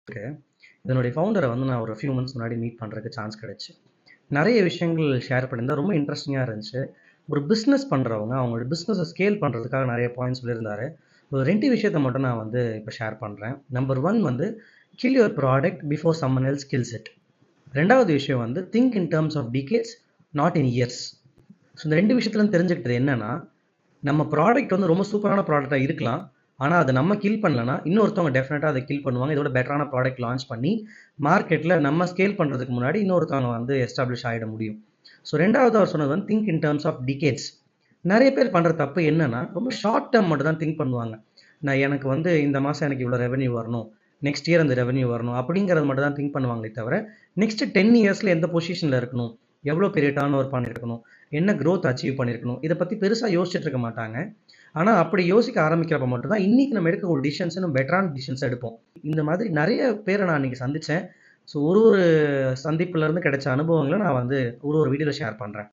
இருக்கு. இதனுடைய ஃபவுண்டரை வந்து நான் ஒரு ஃபியூ மந்த்ஸ் முன்னாடி மீட் பண்ணுறதுக்கு சான்ஸ் கிடைச்சு. நிறைய விஷயங்கள் ஷேர் பண்ணியிருந்தா ரொம்ப இன்ட்ரெஸ்டிங்காக இருந்துச்சு. ஒரு பிஸ்னஸ் பண்ணுறவங்க அவங்களோட பிஸ்னஸை ஸ்கேல் பண்ணுறதுக்காக நிறைய பாயிண்ட்ஸ் சொல்லியிருந்தாரு. ஒரு 2 விஷயத்த மட்டும் நான் வந்து இப்போ ஷேர் பண்ணுறேன். நம்பர் 1 வந்து kill your product before someone else kills it. 2வது விஷயம் வந்து think in terms of decades, not in years. So இந்த 2 விஷயத்துலேருந்து தெரிஞ்சுக்கிட்டது என்னன்னா, நம்ம ப்ராடக்ட் வந்து ரொம்ப சூப்பரான ப்ராடக்டாக இருக்கலாம். ஆனால் அதை நம்ம கில் பண்ணலன்னா இன்னொருத்தவங்க டெஃபினட்டாக அதை கில் பண்ணுவாங்க. இதோட பெட்டரான ப்ராடக்ட் லான்ச் பண்ணி மார்க்கெட்டில் நம்ம ஸ்கேல் பண்ணுறதுக்கு முன்னாடி இன்னொருத்தவங்க வந்து எஸ்டாப்ளிஷ் ஆகிட முடியும். ஸோ 2வது அவர் சொன்னது வந்து think in terms of decades. நிறைய பேர் பண்ணுற தப்பு என்னன்னா, ரொம்ப ஷார்ட் டேர்ம் மட்டும் தான் திங்க் பண்ணுவாங்க. எனக்கு வந்து இந்த மாதம் எனக்கு இவ்வளோ ரெவன்யூ வரணும், நெக்ஸ்ட் இயர் அந்த ரெவன்யூ வரணும் அப்படிங்கிறது மட்டும் தான் திங்க் பண்ணுவாங்களே தவிர, நெக்ஸ்ட் 10 இயர்ஸில் எந்த பொசிஷனில் இருக்கணும், எவ்வளோ பெரிய டர்ன் ஓவர் பண்ணியிருக்கணும், என்ன க்ரோத் அச்சீவ் பண்ணியிருக்கணும், இதை பற்றி பெருசாக யோசிச்சுட்டு இருக்க மாட்டாங்க. ஆனால் அப்படி யோசிக்க ஆரம்பிக்கிறப்ப மட்டும் தான் இன்றைக்கி நம்ம எடுக்க ஒரு டிசிஷன்ஸ் இன்னும் பெட்டரான டிசிஷன்ஸ் எடுப்போம். இந்த மாதிரி நிறைய பேரை நான் இன்றைக்கி சந்தித்தேன். ஸோ ஒரு ஒரு சந்திப்புலேருந்து கிடைச்ச அனுபவங்களை நான் வந்து ஒரு ஒரு வீடியோவில் ஷேர் பண்ணுறேன்.